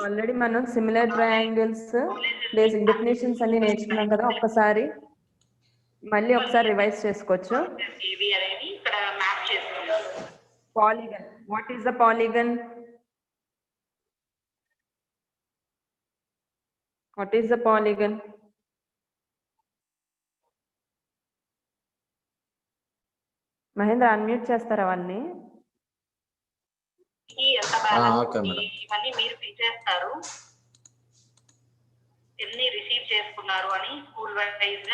Already మనం similar triangles basic definitions అన్ని నేర్చుకున్నాం కదా, ఒక్కసారి మళ్ళీ ఒకసారి రివైజ్ చేసుకోవచ్చు. Polygon, what is the polygon? What is the polygon? Mahendra unmute చేస్తారా వాళ్ళని? ఇవన్నీ మీరు పే చేస్తారు, ఎన్ని రిసీవ్ చేసుకున్నారు అని school wise.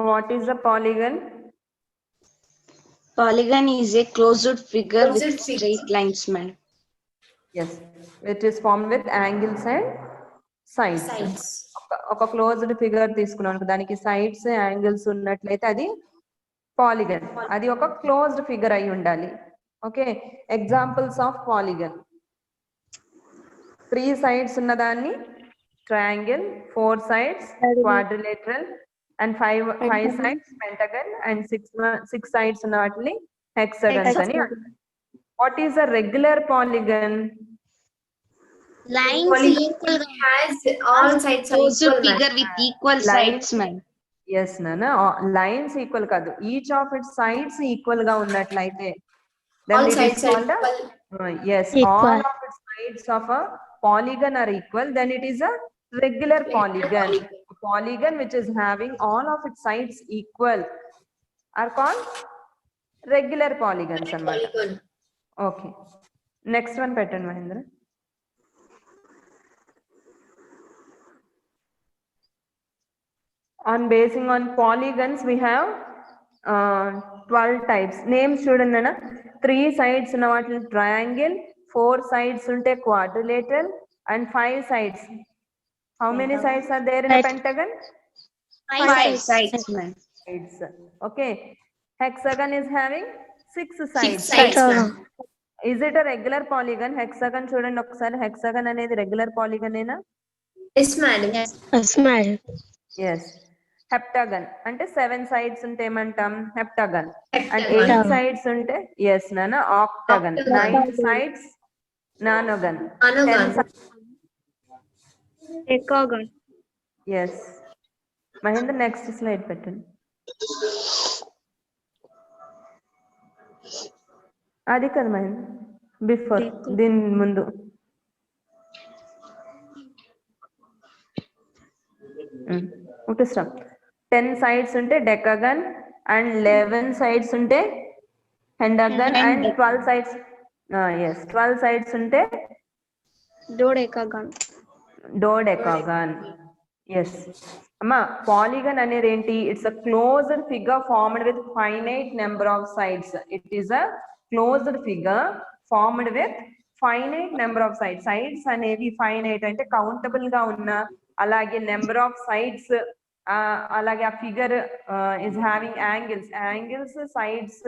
What is the polygon? Polygon is a closed figure with straight lines, man. Yes, it is formed with angles and sides. ఒక closed figure తీసుకున్నాను, దానికి సైడ్స్ యాంగిల్స్ ఉన్నట్లయితే అది పాలిగన్. అది ఒక క్లోజ్డ్ ఫిగర్ అయి ఉండాలి. Okay, examples of polygon: 3 sides ఉన్నదాన్ని triangle, 4 sides quadrilateral, and 5 sides pentagon, and 6 sides ఉన్న వాటిని హెక్సాగన్స్ అని అంటారు. What is a regular polygon? Lines equal has all sides are Closed equal. figure with equal sides, man. Yes, Nana. Lines equal కాదు, each of its sides equal గా ఉన్నట్లయితే then All it is sides are called equal. yes, Equal. all of its sides of a polygon are equal, then it is a regular polygon. A polygon which is having all of its sides equal are called regular polygons అన్నమాట. Polygon. Okay, next one pattern, Mahendra. On basing on polygons we have 12 types. Names చూడండి, 3 sides ఉన్న వాటిని triangle, 4 sides ఉంటే quadrilateral, and 5 sides. How many sides are there in a pentagon? 5 sides, man. Sides. Okay, hexagon is having 6 sides. 6 sides. ma'am. Is it a regular polygon? Hexagon చూడండి ఒకసారి, hexagon అనేది regular polygon ఏనా? Yes, madam. Yes, madam. Yes. Heptagon అంటే 7 sides ఉంటే ఏమంటాం? Heptagon. And Heptagon. 8 sides ఉంటే yes నాన్న, octagon. Octagon. 9 sides nonagon. Nonagon. 10 sides Decagon. yes. Mahendra next slide పెట్టండి. అది కదా మహేంద్ర, బిఫోర్ దీని ముందు. ఒకటి స్టాప్. 10 sides ఉంటే డెకాగన్, అండ్ 11 sides ఉంటే హెండాగన్, అండ్ 12 sides yes 12 sides ఉంటే Dodecagon. డోడెకాగన్. ఎస్ అమ్మా, పాలిగన్ అనేది ఏంటి? It's a closed figure formed with finite number of sides. It is a closed figure formed with finite number of sides. Sides అనేవి finite అంటే countable గా ఉన్న, అలాగే number of sides, అలాగే ఆ figure is having angles sides,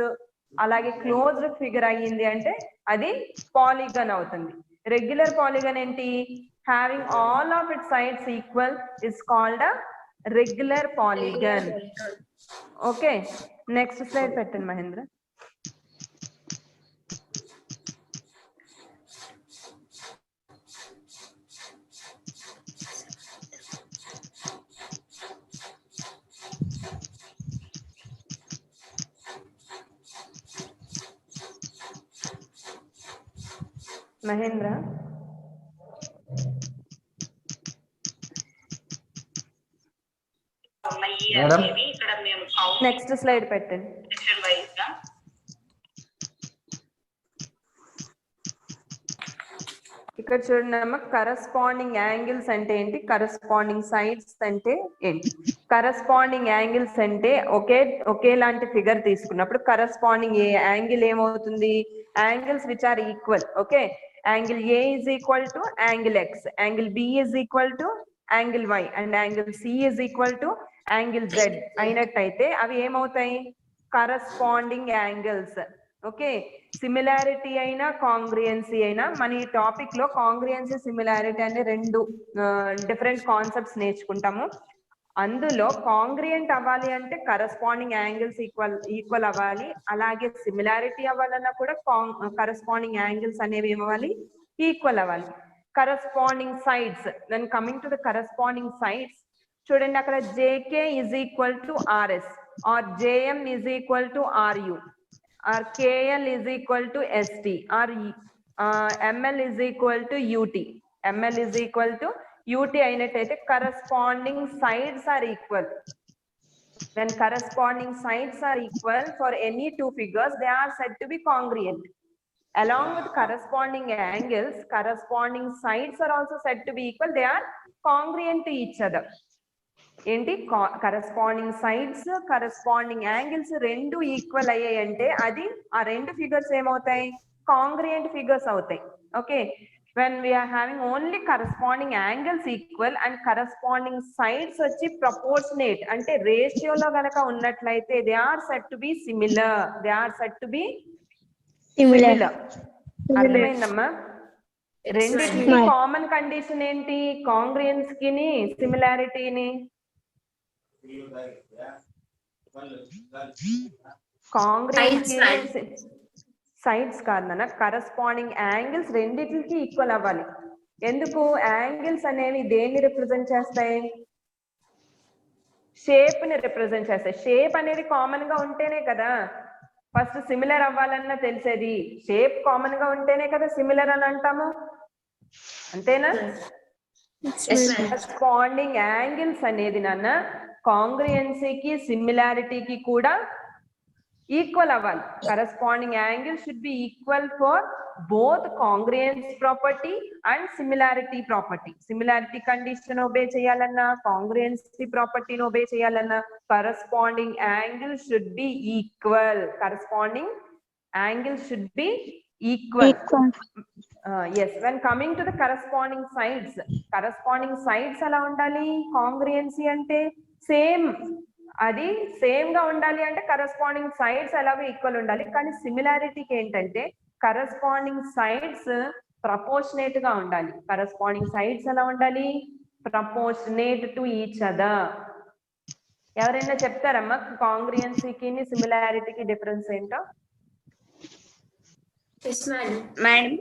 అలాగే closed figure అయ్యింది అంటే అది పాలిగన్ అవుతుంది. రెగ్యులర్ పాలిగన్ ఏంటి? Having all of it sides equal is called a regular polygon. Okay, next slide పెట్టండి మహేంద్ర. మహేంద్ర ఇక్కడ మేము నెక్స్ట్ స్లైడ్ పెట్టండి. సెక్షన్ వైజ్ గా ఇక్కడ చూడండి అమ్మ, కరస్పాండింగ్ యాంగిల్స్ అంటే ఏంటి, కరస్పాండింగ్ సైడ్స్ అంటే ఏంటి? కరస్పాండింగ్ యాంగిల్స్ అంటే ఒకేలాంటి ఫిగర్ తీసుకున్నప్పుడు కరస్పాండింగ్ ఏ యాంగిల్ ఏమవుతుంది? Angles which are equal. Okay, angle A is equal to angle X, angle B is equal to angle Y, and angle C is equal to angle Z అయినట్టయితే అవి ఏమవుతాయి? Corresponding angles. Okay, similarity అయినా కాంగ్రియంసీ అయినా మన ఈ topic లో కాంగ్రియంసీ similarity అనే రెండు డిఫరెంట్ కాన్సెప్ట్స్ నేర్చుకుంటాము. అందులో కాంగ్రియంట్ అవ్వాలి అంటే కరస్పాండింగ్ యాంగిల్స్ ఈక్వల్ అవ్వాలి, అలాగే సిమిలారిటీ అవ్వాలన్నా కూడా కరస్పాండింగ్ యాంగిల్స్ అనేవి ఏమవ్వాలి, ఈక్వల్ అవ్వాలి. Corresponding sides, then coming to the corresponding sides చూడండి, అక్కడ JK is equal to RS or JM is equal to RU or KL is equal to ST or ML is equal to UT. ML is equal to UT అయినట్టయితే corresponding sides are equal. When corresponding sides are equal for any two figures, they are said to be congruent. Along with corresponding angles, corresponding sides are also said to be equal. They are congruent to each other. ఏంటి, corresponding sides corresponding angles రెండు equal అయ్యాయి అంటే అది ఆ రెండు figures ఏమవుతాయి, congruent figures అవుతాయి. Okay, when we are having only corresponding angles equal and corresponding sides వచ్చి proportionate అంటే రేషియోలో గనక ఉన్నట్లయితే they are said to be similar. They are said to be similar. అర్థమైందమ్మా? రెండిటికి కామన్ కండిషన్ ఏంటి, కాంగ్రియన్స్ కిని సిమిలారిటీని? కాంగ్రియన్స్ సైడ్స్ కాదన్న, కరస్పాండింగ్ యాంగిల్స్ రెండిటికి ఈక్వల్ అవ్వాలి. ఎందుకు, యాంగిల్స్ అనేవి దేన్ని రిప్రజెంట్ చేస్తాయి, షేప్ ని రిప్రజెంట్ చేస్తాయి. షేప్ అనేది కామన్ గా ఉంటేనే కదా ఫస్ట్ సిమిలర్ అవ్వాలన్నా తెలిసేది, షేప్ కామన్ గా ఉంటేనే కదా సిమిలర్ అని అంటాము, అంతేనా? కరస్పాండింగ్ యాంగిల్స్ అనేది నాన్న కాంగ్రియంసీకి సిమిలారిటీకి కూడా ఈక్వల్ అవ్వాలి. Corresponding angle should be equal for both congruence property and similarity property. Similarity condition obey చేయాలన్నా కాంగ్రియన్సీ ప్రాపర్టీని ఒబే చేయాలన్నా corresponding angle should be equal. Corresponding angle should be equal. yes, when coming to the corresponding sides ఎలా ఉండాలి, కాంగ్రియంసీ అంటే same, అది same గా ఉండాలి అంటే కరస్పాండింగ్ సైడ్స్ ఎలాగో ఈక్వల్ ఉండాలి. కానీ సిమిలారిటీకి ఏంటంటే కరస్పాండింగ్ సైడ్స్ ప్రపోర్షనేట్ గా ఉండాలి. కరస్పాండింగ్ సైడ్స్ ఎలా ఉండాలి, ప్రపోర్షనేట్ టు ఈచ్ అదర్. ఎవరైనా చెప్తారమ్మా కాంగ్రియంసీకి సిమిలారిటీకి డిఫరెన్స్ ఏంటో? మేడం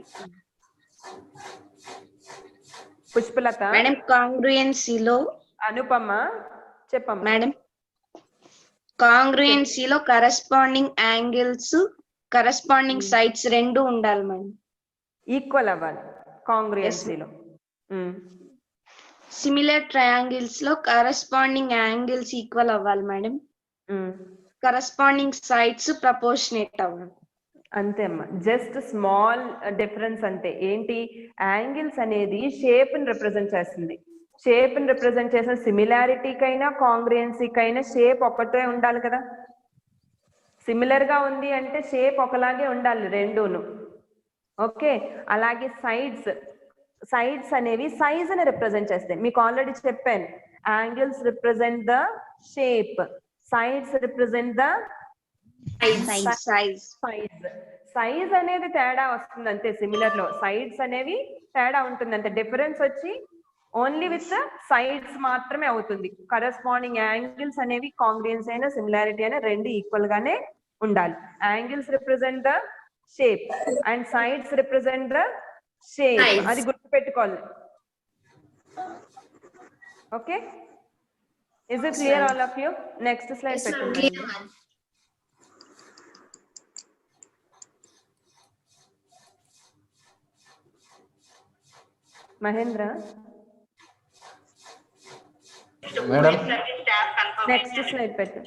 పుష్పలత. మేడం కాంగ్రుయెన్సీలో అనుపమ చెప్పమ్మా. మేడం కాంగ్రుయెన్సీలో కరస్పాండింగ్ యాంగిల్స్ కరస్పాండింగ్ సైడ్స్ రెండు ఉండాలి మేడం, ఈక్వల్ అవ్వాలి కాంగ్రియంసీలో. సిమిలర్ ట్రయాంగిల్స్ లో కరస్పాండింగ్ యాంగిల్స్ ఈక్వల్ అవ్వాలి మేడం, కరస్పాండింగ్ సైడ్స్ ప్రపోర్షనేట్ అవ్వాలి. అంతే అమ్మా, జస్ట్ స్మాల్ డిఫరెన్స్ అంతే. ఏంటి, యాంగిల్స్ అనేది షేప్ ని రిప్రజెంట్ చేస్తుంది. షేప్ ని రిప్రజెంట్ చేసిన సిమిలారిటీకైనా కాంగ్రియంసీకైనా షేప్ ఒకటే ఉండాలి కదా. సిమిలర్ గా ఉంది అంటే షేప్ ఒకలాగే ఉండాలి రెండును. ఓకే, అలాగే సైడ్స్ అనేవి సైజ్ ని రిప్రజెంట్ చేస్తాయి. మీకు ఆల్రెడీ చెప్పాను, angles represent the shape, sides represent the size అనేది తేడా వస్తుంది అంతే. సిమిలర్ లో సైడ్స్ అనేవి తేడా ఉంటుంది అంతే. డిఫరెన్స్ వచ్చి ఓన్లీ విత్ సైడ్స్ మాత్రమే అవుతుంది. కరస్పాండింగ్ యాంగిల్స్ అనేవి కాంగ్రియన్స్ అయినా సిమిలారిటీ అయినా రెండు ఈక్వల్ గానే ఉండాలి. Angles represent the shape and sides represent the shape, అది గుర్తుపెట్టుకోవాలి. Okay, is it clear all of you? Next slide పెట్టండి. మహేంద్ర నెక్స్ట్ స్లైడ్ పెట్టు.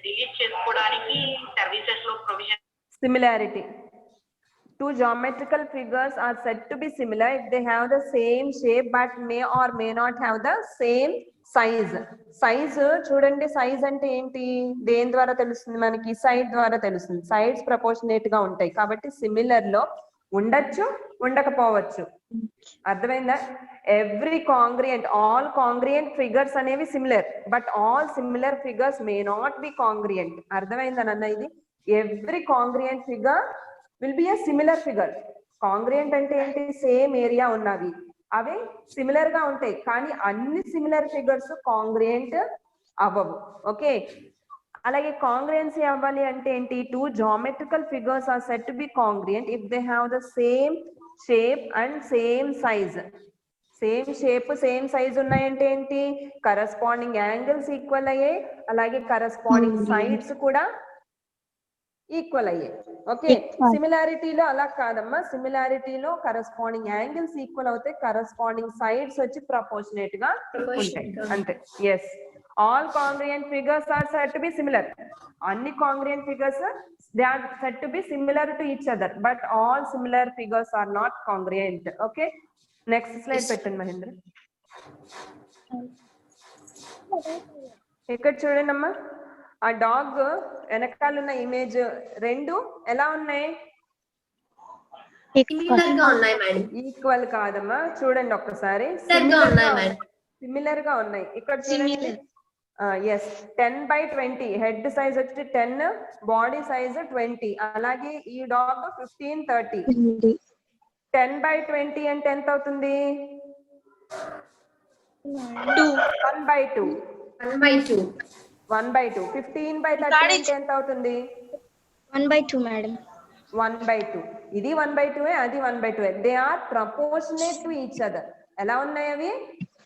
డిలీట్ చేసుకోవడానికి సర్వీసెస్ లో provision. Similarity. Two geometrical figures are said to be similar if they have the same shape but may or may not have the same size. Size చూడండి, size అంటే ఏంటి, దేని ద్వారా తెలుస్తుంది మనకి, సైడ్ ద్వారా తెలుస్తుంది. సైడ్స్ ప్రపోర్షనేట్ గా ఉంటాయి కాబట్టి సిమిలర్ లో ఉండొచ్చు ఉండకపోవచ్చు. అర్థమైందా? Every congruent, all congruent figures అనేవి similar, but all similar figures may not be congruent. అర్థమైందా నన్న? ఇది every congruent figure will be a similar figure. Congruent అంటే ఏంటి? సేమ్ ఏరియా ఉన్నవి, అవి సిమిలర్ గా ఉంటాయి, కానీ అన్ని సిమిలర్ ఫిగర్స్ కాంగ్రియంట్ అవ్వవు. ఓకే, అలాగే కాంగ్రియంసీ అవ్వాలి అంటే ఏంటి? Two geometrical figures are set to be congruent if they have the same shape and same size. Same shape same size ఉన్నాయంటే ఏంటి? కరస్పాండింగ్ యాంగిల్స్ ఈక్వల్ అయ్యాయి, అలాగే కరస్పాండింగ్ సైడ్స్ కూడా ఈక్వల్ అయ్యాయి. ఓకే, సిమిలారిటీలో అలా కాదమ్మా, సిమిలారిటీలో కరస్పాండింగ్ యాంగిల్స్ ఈక్వల్ అవుతాయి, కరస్పాండింగ్ సైడ్స్ వచ్చి ప్రపోర్షనేట్ గా ఉంటాయి అంతే. Yes, all congruent figures are said to be similar. Any congruent figures, they are said to be similar to each other, but all similar figures are not congruent. Okay, next slide పెట్టండి మహేంద్ర. ఇక్కడ చూడండి అమ్మా, ఆ dog వెనకాల ఉన్న image రెండు ఎలా ఉన్నాయి? సిమిలర్ గా ఉన్నాయి మేడం. ఈక్వల్ కాదమ్మా, చూడండి ఒక్కసారి. సిమిలర్ గా ఉన్నాయి. ఇక్కడ చూడండి. ఎస్, 10/20 హెడ్ సైజ్ వచ్చి 10, బాడీ సైజ్ 20. అలాగే ఈ డాగ్ 15/30. 10/20 అంటే ఎంత అవుతుంది? 1/2. 1/2. 15/30 అంటే ఎంత అవుతుంది? 1/2 మేడం. 1/2. ఇది 1/2, అది 1/2. They are proportionate to each other. ఎలా ఉన్నాయి అవి?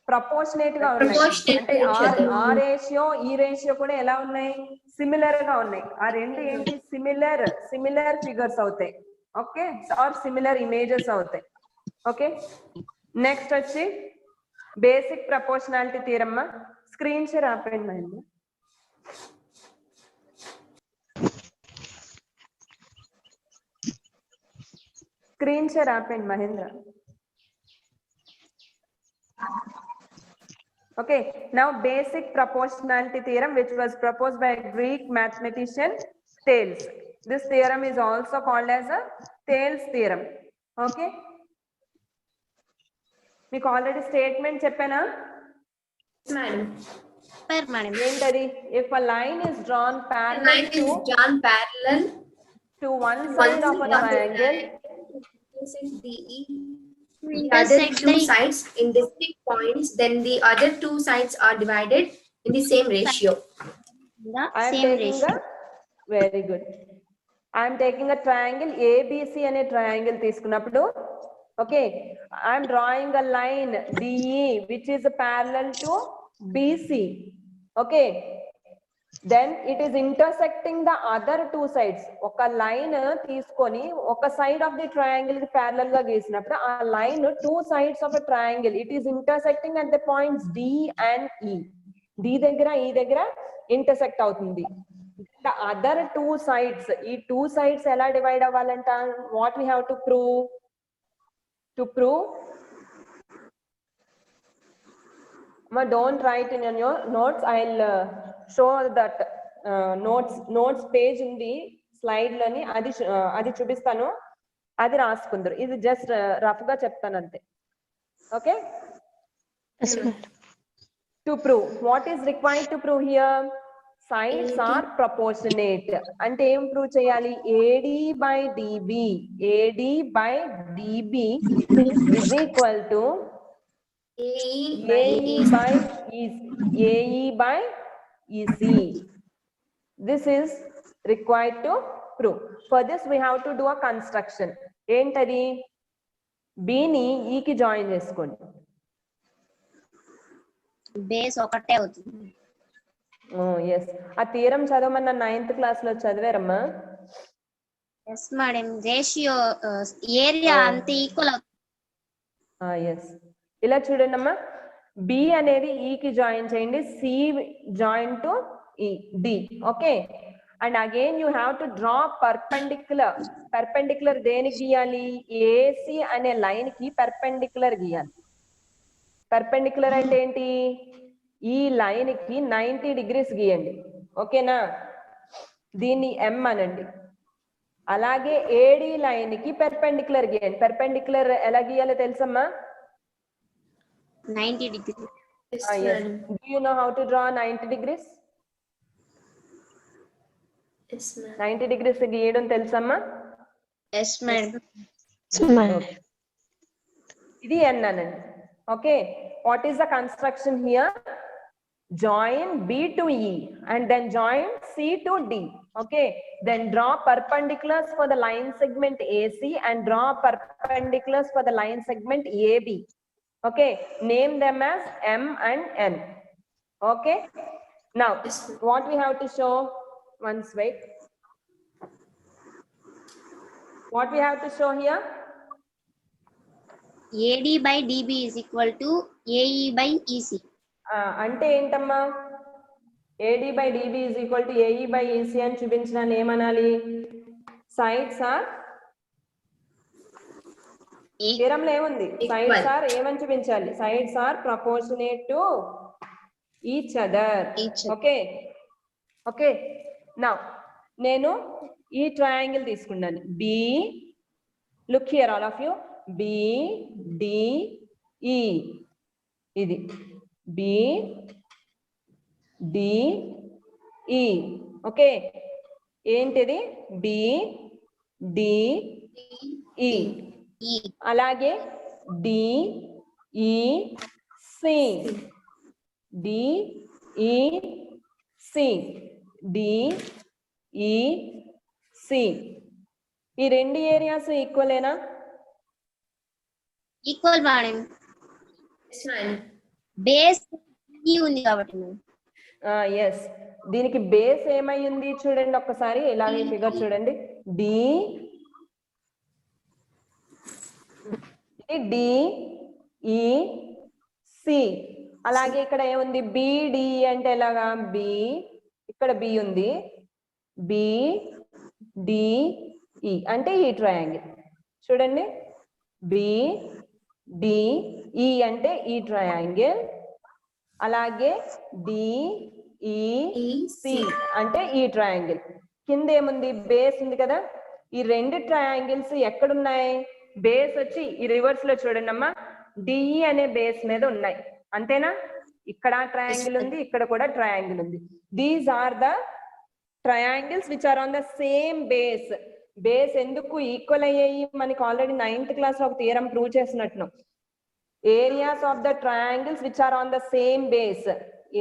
ప్రపోర్షనేట్ గా ఉన్నాయి. అంటే ఆ రేషియో ఈ రేషియో కూడా ఎలా ఉన్నాయి? సిమిలర్ గా ఉన్నాయి. ఆ రెండు ఏంటి? సిమిలర్ ఫిగర్స్ అవుతాయి. ఓకే, ఆర్ సిమిలర్ ఇమేజెస్ అవుతాయి. ఓకే, నెక్స్ట్ వచ్చి basic proportionality theorem. Screen share ఆపండి అండి. స్క్రీన్ షేర్ ఆపండి Mahindra. Okay, now basic proportionality theorem, which was proposed by Greek mathematician Thales. This theorem is also called as a Thales theorem. Okay, మీకు already statement చెప్పానా madam? ఏంటది? if a line is drawn parallel to one side of a triangle, the other two sides in distinct points, then the other two sides are divided in the same ratio. Very good. I am taking a triangle ABC అనే triangle తీసుకున్నప్పుడు, okay, I am drawing a line DE which is parallel to BC. Okay, then it is intersecting the other two sides. ఒక line తీసుకొని ఒక side of the triangle కి parallel గా గీసినప్పుడు ఆ line two sides of a triangle, it is intersecting at the points D and E. D దగ్గర E దగ్గర intersect అవుతుంది. ద అదర్ టూ సైడ్స్, ఈ టూ సైడ్స్ ఎలా డివైడ్ అవ్వాలంట? What we have to prove? Don't write in your notes. I'll show that notes page in the slide lani adi chubistanu, adi raskundaru. Idi just rough ga cheptanu ante. Okay, Yes, ma'am. to prove, what is required to prove here? Sides are proportionate. ante em prove cheyali? AD by DB is equal to AE by EC. This is required to prove. For this we have to do a construction. ఏంటది? B ని E కి join చేసుకోండి. Base ఒకటే అవుతుంది. Yes, ఆ theorem చదవమన్న 9th class లో చదివారమ్మా? Yes madam. రేషియో ఏరియా అంత ఈక్వల్ అవుతుంది. ఎస్, ఇలా చూడండి అమ్మా, బి అనేది ఈ కి జాయిన్ చేయండి, C join to E D. Okay, and again you have to draw perpendicular దేనికి గీయాలి? ఏసి అనే లైన్ కి పర్పెండిక్యులర్ గీయాలి. పర్పెండిక్యులర్ అంటే ఏంటి? ఈ లైన్ కి 90 degrees గీయండి. ఓకేనా? దీన్ని ఎం అనండి. అలాగే ఏడి లైన్ కి పెర్పెండిక్యులర్ గీయండి. పెర్పెండిక్యులర్ ఎలా గీయాలో తెలుసమ్మా? 90 degrees. Yes, Yes. madam. Do you know how to draw 90 degrees? Yes, ma'am. 90 degrees గీయడం తెలుసమ్మా? Yes, madam. Okay. ఇది n అనండి. Okay. What is the construction here? Join B to E and then join C to D. Okay. Then draw perpendiculars for the line segment AC and draw perpendiculars for the line segment AB. Okay. Name them as M and N. Okay. Now, Yes, ma'am. what we have to show? Once wait. What we have to show here? AD by DB is equal to AE by EC. అంటే ఏంటమ్మా? AD by dB is equal to AE by EC అని చూపించడాన్ని ఏమనాలి? Sides are థియరంలో ఏముంది? Sides are ఏమని చూపించాలి? Sides are proportionate to each other. Okay okay. Now నేను ఈ triangle తీసుకున్నాను. B, look here all of you. B D E, ఇది B D E. Okay. ఏంటిది? B D E. E. అలాగే D E C, D E C, D E C. ఈ రెండు areas ఈక్వలేనా? Equal madam. Yes, madam. Base E ఉంది కాబట్టి madam. Yes. దీనికి base ఏమై ఉంది చూడండి ఒక్కసారి. ఇలాగే ఫిగర్ చూడండి. D D E C. అలాగే ఇక్కడ ఏముంది? బిడి అంటే ఎలాగా? బి, ఇక్కడ బి ఉంది. బి డి ఈ అంటే ఈ ట్రయాంగిల్ చూడండి. బి డి ఈ అంటే ఈ ట్రయాంగిల్. అలాగే డి ఈ సి అంటే ఈ ట్రయాంగిల్. కింద ఏముంది? బేస్ ఉంది కదా. ఈ రెండు ట్రయాంగిల్స్ ఎక్కడున్నాయి? బేస్ వచ్చి ఈ రివర్స్ లో చూడండి అమ్మా. డిఈ అనే బేస్ మీద ఉన్నాయి. అంతేనా? ఇక్కడ ట్రయాంగిల్ ఉంది, ఇక్కడ కూడా ట్రయాంగిల్ ఉంది. These are the triangles which are on the same base. Base ఎందుకు ఈక్వల్ అయ్యాయి? మనకి ఆల్రెడీ 9th క్లాస్ లో ఒక థియరం ప్రూవ్ చేసినట్టున్నాం. Areas of the triangles which are on the same base.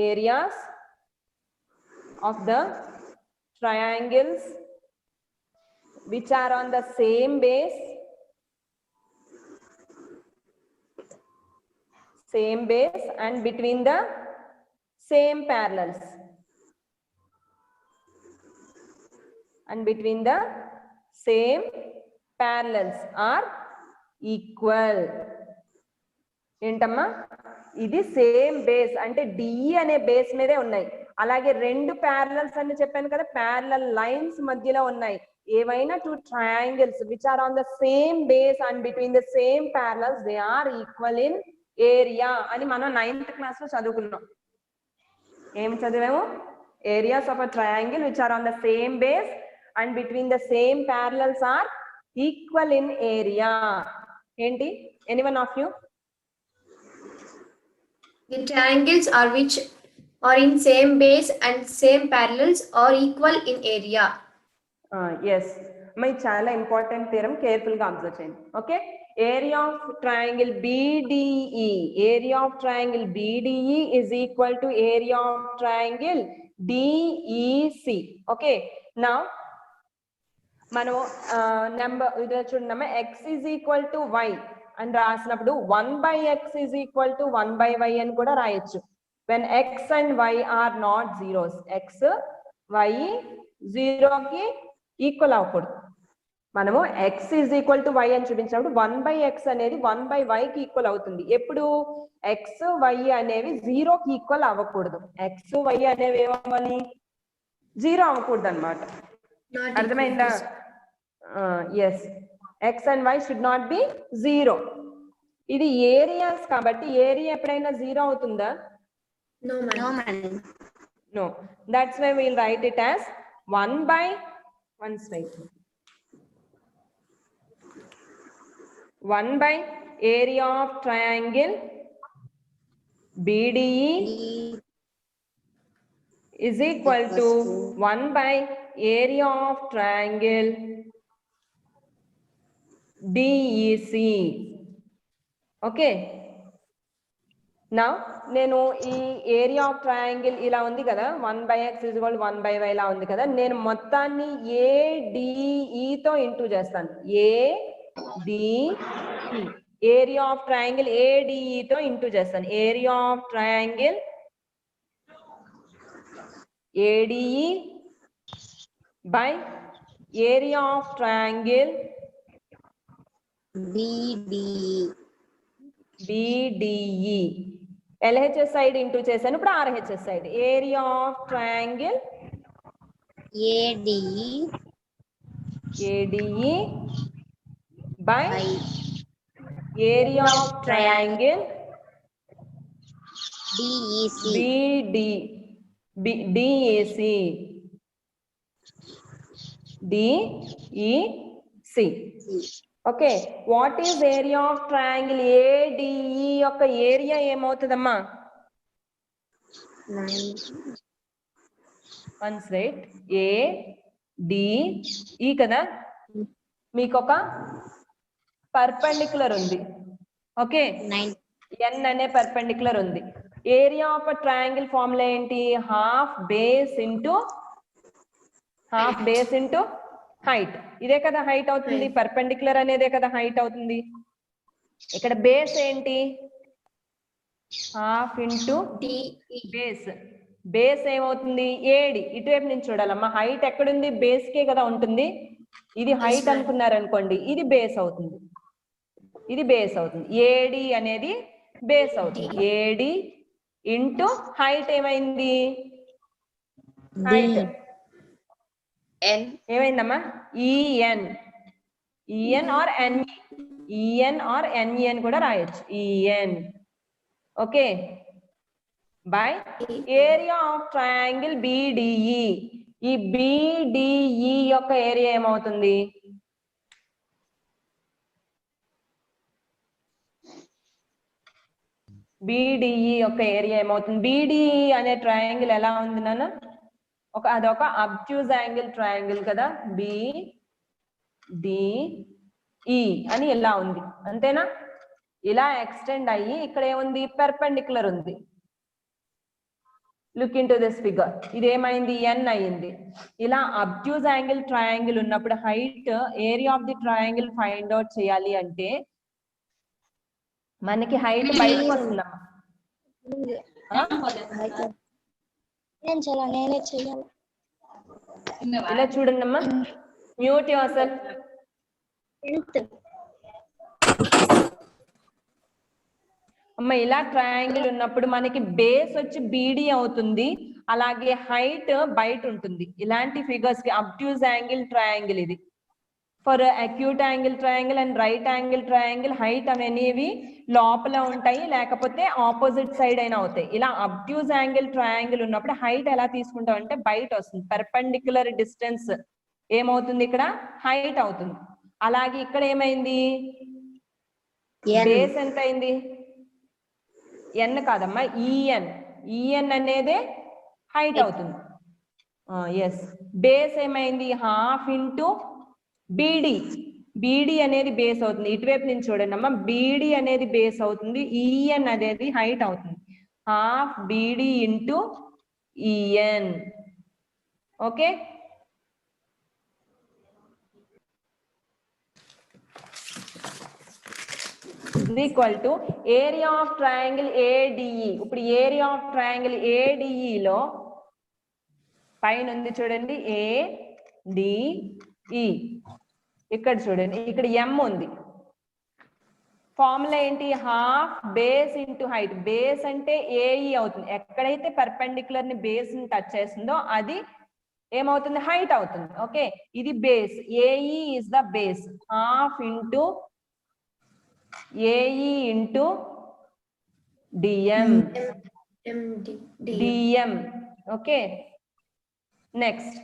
Areas of the triangles which are on the same base. Same base and between the same parallels. And between the same parallels are equal. ఏంటమ్మా? ఇది same base అంటే DE అనే base మీదే ఉన్నాయి. అలాగే రెండు parallels అని చెప్పాను కదా, ప్యారలల్ లైన్స్ మధ్యలో ఉన్నాయి. ఏవైనా two triangles which are on the same base and between the same parallels they are equal in area అని మనం 9th క్లాస్ లో చదువుకున్నాం. ఏం చదివాము? Areas of a triangle which are on the same base and between the same parallels are equal in area. ఏంటి? Anyone of you? The triangles are which are in same base and same parallels are equal in area. Yes. My చాలా important theorem, careful గా observe చేయండి. Okay. Area of triangle BDE, area of triangle BDE is equal to area of triangle DEC. Okay. Now మనం number ఇది చూడండి, x is equal to y అని రాసినప్పుడు 1/x is equal to 1/y అని కూడా రాయొచ్చు. when x and y are not zeros. x y 0కి equal అవ్వకూడదు. మనము x is equal to y అని చూపించినప్పుడు 1/x అనేది 1/y కి ఈక్వల్ అవుతుంది. ఎప్పుడు? x y అనేవి 0కి ఈక్వల్ అవ్వకూడదు. x y అనేవి ఏమవ్వాలి? 0 అవ్వకూడదు అన్నమాట. అర్థమైందా? Yes. x and y should not be 0. ఇది ఏరియాస్ కాబట్టి ఏరియా ఎప్పుడైనా 0 అవుతుందా? No, madam. No madam. No. That's why we'll write it as 1/. One straight. 1 by area of triangle BDE is equal to 1 by area of triangle DEC. Okay. Now నేను ఈ area of triangle ఇలా ఉంది కదా 1 by x is equal to 1 by y ఇలా ఉంది కదా, నేను మొత్తాన్ని ADE తో ఇంటూ చేస్తాను. ADE area of triangle ADE తో ఇంటూ చేస్తాను. Area of triangle ADE by area of triangle BDE. LHS side into చేశాను, ఇప్పుడు RHS side. Area of triangle ADE by area of triangle DEC. Okay, what is area of triangle ADE యొక్క area ఏమవుతుందమ్మా? Once right, ADE కదా, మీకు ఒక perpendicular ఉంది. Okay, n అనే perpendicular ఉంది. Area of triangle formula ఏంటి? Half base into height. ఇదే కదా హైట్ అవుతుంది, పర్పెండిక్యులర్ అనేదే కదా హైట్ అవుతుంది. ఇక్కడ బేస్ ఏంటి? హాఫ్ ఇంటూ బేస్ ఏమవుతుంది? AD. ఇటువైపు నుంచి చూడాలమ్మా, హైట్ ఎక్కడుంది? బేస్ కే కదా ఉంటుంది. ఇది హైట్ అనుకున్నారనుకోండి, ఇది బేస్ అవుతుంది. AD అనేది బేస్ అవుతుంది. AD ఇంటూ హైట్ ఏమైంది? హైట్ ఏమైందమ్మా? EN ఆర్ NE అని కూడా రాయొచ్చు. EN. Okay, by area of triangle BDE. ఈ BDE యొక్క ఏరియా ఏమవుతుంది? BDE యొక్క ఏరియా ఏమవుతుంది? BDE అనే ట్రయాంగిల్ ఎలా ఉంది నాన్న? అదొక అబ్ట్యూజ్ యాంగిల్ ట్రయాంగిల్ కదా, BDE అని ఇలా ఉంది, అంతేనా? ఇలా ఎక్స్టెండ్ అయ్యి ఇక్కడ ఏముంది? పెర్పెండిక్యులర్ ఉంది. Look into this figure. ఇదేమైంది? N అయింది. ఇలా అబ్ట్యూజ్ యాంగిల్ ట్రయాంగిల్ ఉన్నప్పుడు height area of the triangle find out చేయాలి అంటే మనకి హైట్ బయటకు వస్తుందమ్మా. ఇలా చూడండి అమ్మా, మ్యూట్ యువర్ సెల్ఫ్. అమ్మ, ఇలా ట్రయాంగిల్ ఉన్నప్పుడు మనకి బేస్ వచ్చి BD అవుతుంది, అలాగే హైట్ బయట ఉంటుంది. ఇలాంటి ఫిగర్స్ కి అబ్ట్యూజ్ యాంగిల్ ట్రయాంగిల్ ఇది. For acute angle triangle and right angle triangle height అనేవి లోపల ఉంటాయి, లేకపోతే ఆపోజిట్ సైడ్ అయినా అవుతాయి. ఇలా అబ్ట్యూజ్ యాంగిల్ ట్రయాంగిల్ ఉన్నప్పుడు హైట్ ఎలా తీసుకుంటాం అంటే బయట వస్తుంది. పర్పెండిక్యులర్ డిస్టెన్స్ ఏమవుతుంది? ఇక్కడ హైట్ అవుతుంది. అలాగే ఇక్కడ ఏమైంది? బేస్ ఎంత అయింది? N కాదమ్మా, EN అనేదే హైట్ అవుతుంది. ఎస్, బేస్ ఏమైంది? హాఫ్ ఇంటూ BD అనేది బేస్ అవుతుంది. ఇటువైపు నుంచి చూడండి అమ్మా, BD అనేది బేస్ అవుతుంది, EN అనేది హైట్ అవుతుంది. Half BD into EN. Okay, equal to area of triangle ADE. ఇప్పుడు ఏరియా ఆఫ్ ట్రయాంగిల్ ADE లో పైన ఉంది చూడండి, ADE. ఇక్కడ చూడండి, ఇక్కడ M ఉంది. ఫార్ములా ఏంటి? Half base into height. Base అంటే AE అవుతుంది. ఎక్కడైతే పర్పెండిక్యులర్ ని బేస్ ని టచ్ చేస్తుందో అది ఏమవుతుంది? హైట్ అవుతుంది. ఓకే, ఇది base. AE is the base. Half into AE into DM. Okay, next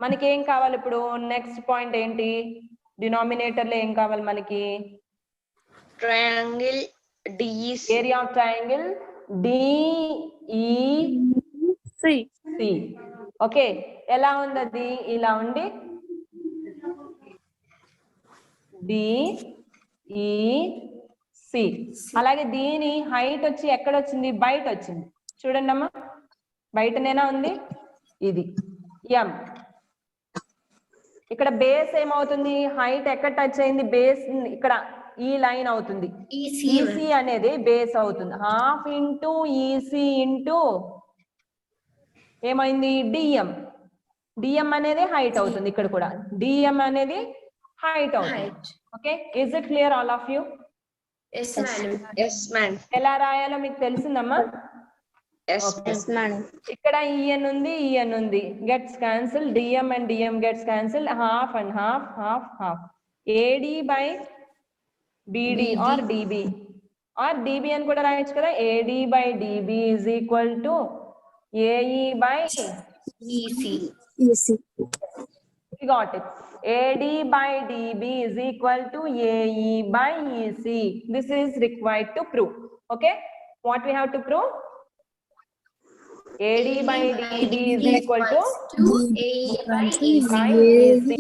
మనకి ఏం కావాలి? ఇప్పుడు నెక్స్ట్ పాయింట్ ఏంటి? డినామినేటర్ లో ఏం కావాలి మనకి? triangle DEC. Area of triangle DEC. Okay, ఎలా ఉంది అది? ఇలా ఉండి DEC. అలాగే దీని హైట్ వచ్చి ఎక్కడ వచ్చింది? బయట వచ్చింది. చూడండి అమ్మా, బయటనేనా ఉంది ఇది M. ఇక్కడ బేస్ ఏమవుతుంది? హైట్ ఎక్కడ టచ్ అయింది? బేస్ ఇక్కడ ఈ లైన్ అవుతుంది. EC అనేది బేస్ అవుతుంది. హాఫ్ ఇంటూ EC ఇంటూ ఏమైంది? DM అనేది హైట్ అవుతుంది. ఇక్కడ కూడా DM అనేది హైట్ అవుతుంది. Okay, is it clear all of you? Yes, madam. Yes, ma'am. ఎలా రాయాలో మీకు తెలిసిందమ్మా? Yes, Yes, madam. ఇక్కడ EN ఉంది, EN ఉంది, gets cancel. DM and DM gets cancelled. Half and half, half, half. AD by BD or DB or DB అని కూడా రాయొచ్చు కదా. AD by DB is equal to AE by EC. we got it. AD by DB is equal to AE by EC. This is required to prove. Okay, what we have to prove? AD by DB is equal to AE by EC. EC.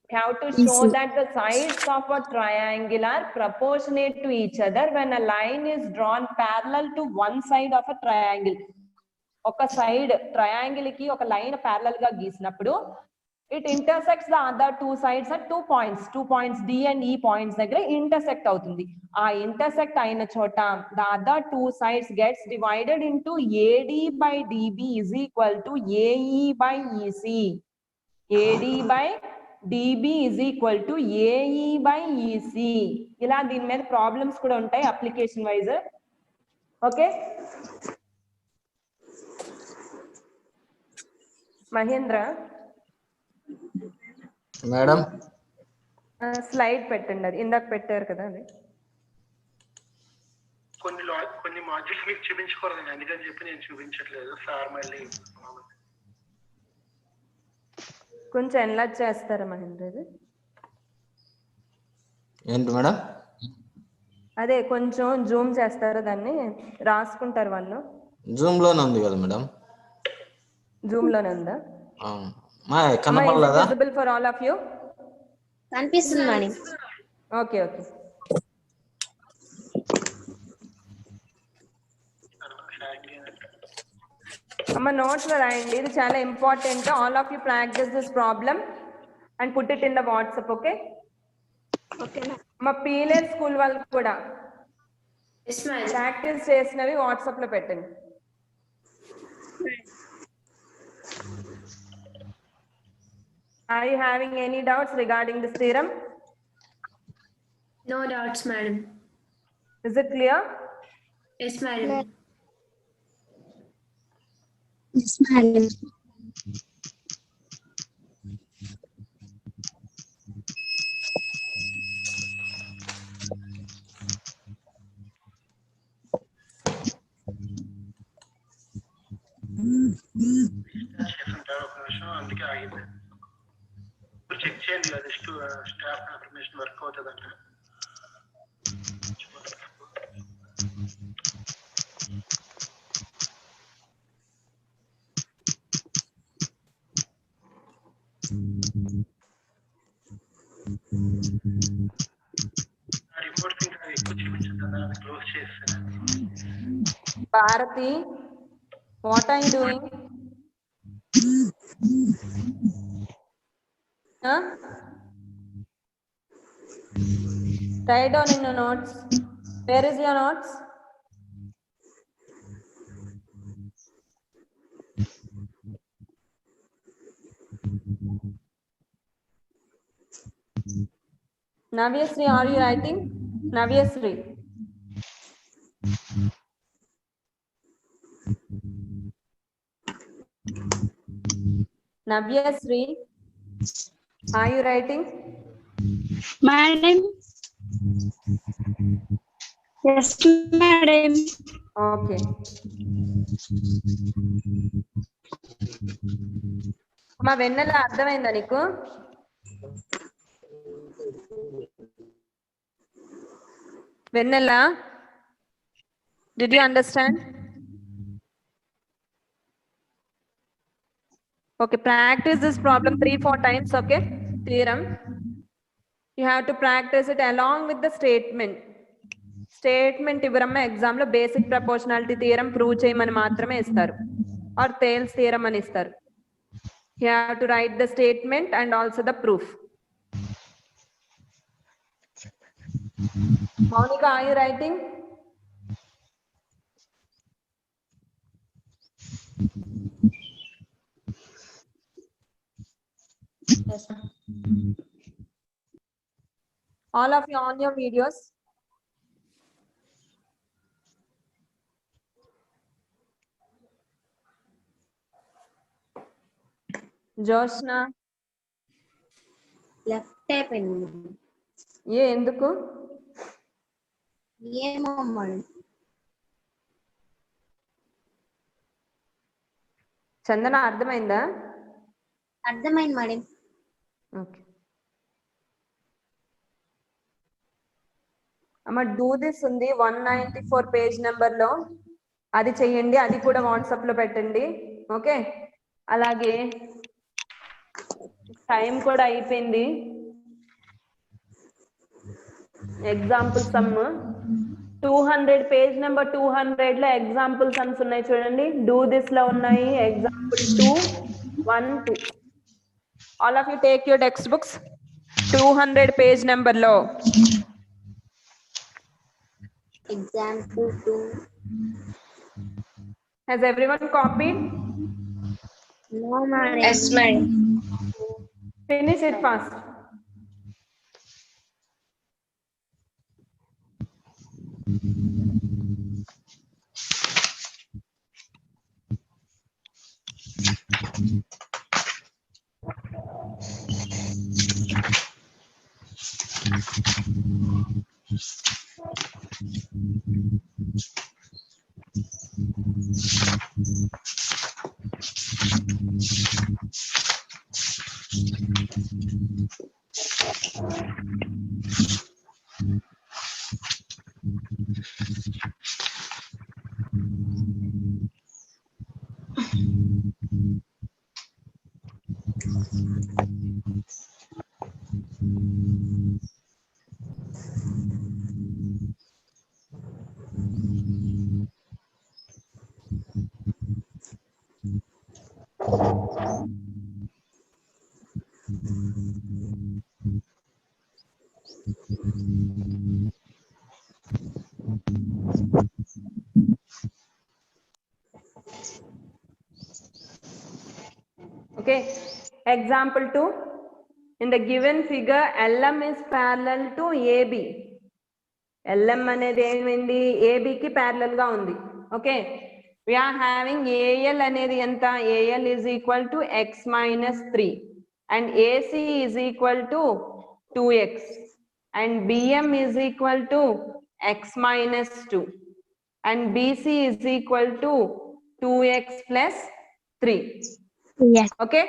We have to show that the sides of a triangle are proportionate to each other when a line is drawn parallel to one side of a triangle. ఒక side triangle కి ఒక line parallel గా గీసినప్పుడు it intersects the other two sides at two points D and E points దగ్గర intersect అవుతుంది. ఆ intersect అయిన చోట the other two sides gets divided into AD by DB is equal to AE by EC. AD by DB is equal to AE by EC. ఇలా దీని మీద problems కూడా ఉంటాయి application wise. Okay Mahendra, madam slide పెట్టండి. అది ఇందాక పెట్టారు కదా, అది కొన్ని మాడ్యూల్స్ మీకు చూపించకూడదు, అందుకని చెప్పి నేను చూపించట్లేదు సార్. మళ్ళీ కొంచెం ఎన్లార్జ్ చేస్తారా మహేంద్ర? ఇది ఏంటి మేడం? అదే కొంచెం జూమ్ చేస్తారా, దాన్ని రాసుకుంటారు వాళ్ళు. జూమ్ లోనే ఉంది కదా మేడం? జూమ్ లోనే ఉందా? కనపడలేదా? Visible for all of you? కనిపిస్తుంది మేడం. Okay okay. అమ్మ నోట్స్ లో రాయండి, ఇది చాలా important. All of you practice this problem and put it in the WhatsApp. Okay మా పీలేర్ స్కూల్ వాళ్ళకి కూడా Yes, madam. ప్రాక్టీస్ చేసినవి వాట్సాప్ లో పెట్టండి. Are you having any doubts regarding this theorem? No doubts, madam. Is it clear? Yes, madam. Yes, madam. చేస్తుంటారు ఒక నిమిషం, అందుకే ఆగింది. ఇప్పుడు చెక్ చేయండి, అది స్టాఫ్ ఇన్ఫర్మేషన్ వర్క్ అవుతుందంట. రిపోర్ట్స్ ఇంకా ఎక్కువ చూపించద్దు, అది క్లోజ్ చేస్తాను. Bharati, what are you doing? Huh? Write down in your notes. Where is your notes? Navyasri, are you writing? Navyasri. Navyasri, are you writing? Madam. Yes, madam. Okay. అమ్మా వెన్నెల అర్థమైందా నీకు? Vanilla, did you understand? Okay, practice this problem 3-4 times, okay? Theorem. You have to practice it along with the statement. Statement ఇవ్వరమ్మ exam లో basic proportionality theorem prove చేయమని మాత్రమే ఇస్తారు are Thales theorem అని ఇస్తారు. You have to write the statement and also the proof. Monica, are you writing? Yes, ma'am. All of you on your videos. Joshna, left అయిపోయింది. ఎందుకు? ఏమో madam. చందన అర్థమైందా? అర్థమైంది మేడం. ఓకే అమ్మ, డూ దిస్ ఉంది 194 page number లో, అది చెయ్యండి, అది కూడా వాట్సాప్ లో పెట్టండి. ఓకే, అలాగే టైం కూడా అయిపోయింది. ఎగ్జాంపుల్ సమ్ 200 పేజ్ నెంబర్ 200 లో ఎగ్జాంపుల్ సమ్స్ ఉన్నాయి చూడండి. డూ దిస్ లో ఉన్నాయి example 2, 1, 2. All of you take your text books 200 page number లో. Example 2. Has everyone copied? No madam. Yes madam. Finish it fast. Okay, example 2. In the given figure, LM is parallel to AB. LM అనేది ఏమైంది? AB కి parallel గా ఉంది. Okay, we are having AL అనేది ఎంత? AL is equal to x minus 3 and AC is equal to 2x and BM is equal to x minus 2 and BC is equal to 2x plus 3. Yes. Okay,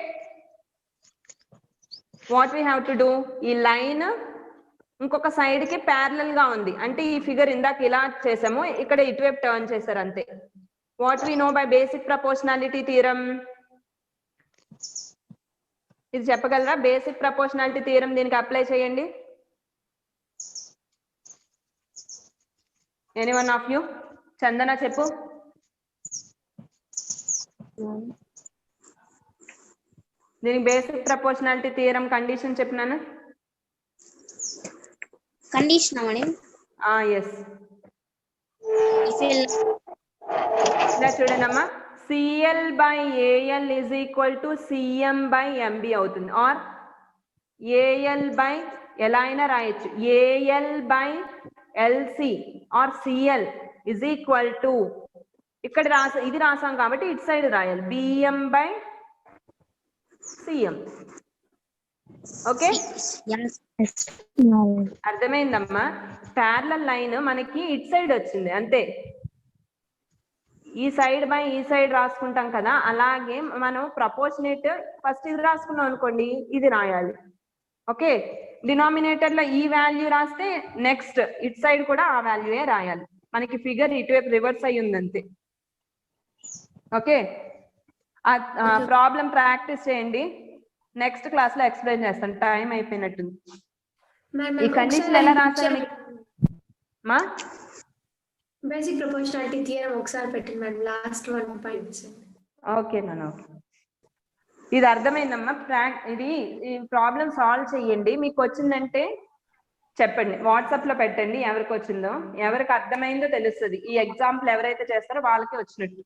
what we have to do, ఈ line ఇంకొక side కి parallel గా ఉంది అంటే ఈ figure ఇందాక ఇలా చేసాము, ఇక్కడ ఇటువైపు టర్న్ చేశారు అంతే. What we know by basic proportionality theorem? ఇది చెప్పగలరా? బేసిక్ ప్రపోర్షనాలిటీ థియరం దీనికి అప్లై చేయండి. Anyone of you? చందన చెప్పు. దీనికి బేసిక్ ప్రపోర్షనాలిటీ థియరం కండిషన్ చెప్పినాను. Condition madam. ఎస్, ఇలా చూడండమ్మా, CL by AL is equal to CM by MB అవుతుంది. ఆర్ AL by ఎలా అయినా రాయొచ్చు, AL by LC or CL is equal to, ఇక్కడ ఇది రాసాం కాబట్టి ఇటు సైడ్ రాయాలి, BM by CM. ఓకే, అర్థమైందమ్మా? ప్యారలల్ లైన్ మనకి ఇటు సైడ్ వచ్చింది అంతే. ఈ సైడ్ బై ఈ సైడ్ రాసుకుంటాం కదా, అలాగే మనం ప్రపోర్షనేట్ ఫస్ట్ ఇది రాసుకున్నాం అనుకోండి, ఇది రాయాలి. ఓకే, డినామినేటర్ లో ఈ వాల్యూ రాస్తే నెక్స్ట్ ఇట్ సైడ్ కూడా ఆ వాల్యూయే రాయాలి. మనకి ఫిగర్ ఇటువైపు రివర్స్ అయ్యి ఉంది అంతే. ఓకే, ప్రాబ్లం ప్రాక్టీస్ చేయండి. నెక్స్ట్ క్లాస్ లో ఎక్స్ప్లెయిన్ చేస్తాను, టైం అయిపోయినట్టుంది. ఈ కండిషన్ ఎలా రాస్తారు మా? బేసిక్ ప్రపోర్షనాలిటీ థియరం ఒకసారి పెట్టండి మేడం, లాస్ట్ 1.5%. ఓకే నాన్న, ఓకే. ఇది అర్థమైందమ్మా. ఇది ఈ ప్రాబ్లం సాల్వ్ చేయండి. మీకు వచ్చిందంటే చెప్పండి, వాట్సాప్ లో పెట్టండి ఎవరికి వచ్చిందో. ఎవరికి అర్థమైందో తెలుస్తుంది. ఈ ఎగ్జాంపుల్ ఎవరైతే చేస్తారో వాళ్ళకి వచ్చినట్టు.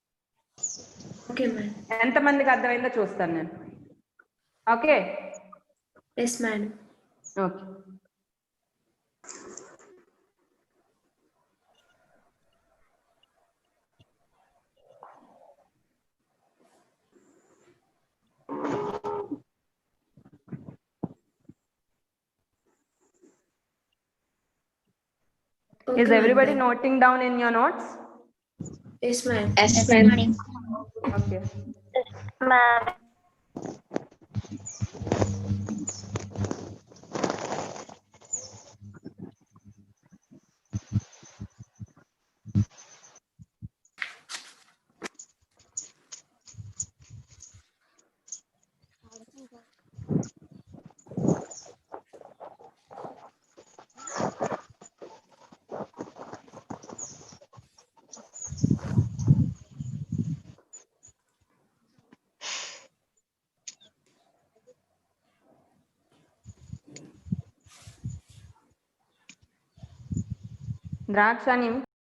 Okay madam. ఎంతమందికి అర్థమైందో చూస్తాను నేను. Okay. Yes madam. Okay. Is everybody noting down in your notes? Yes ma'am. Yes, madam. Okay. Ma'am. Drakshani,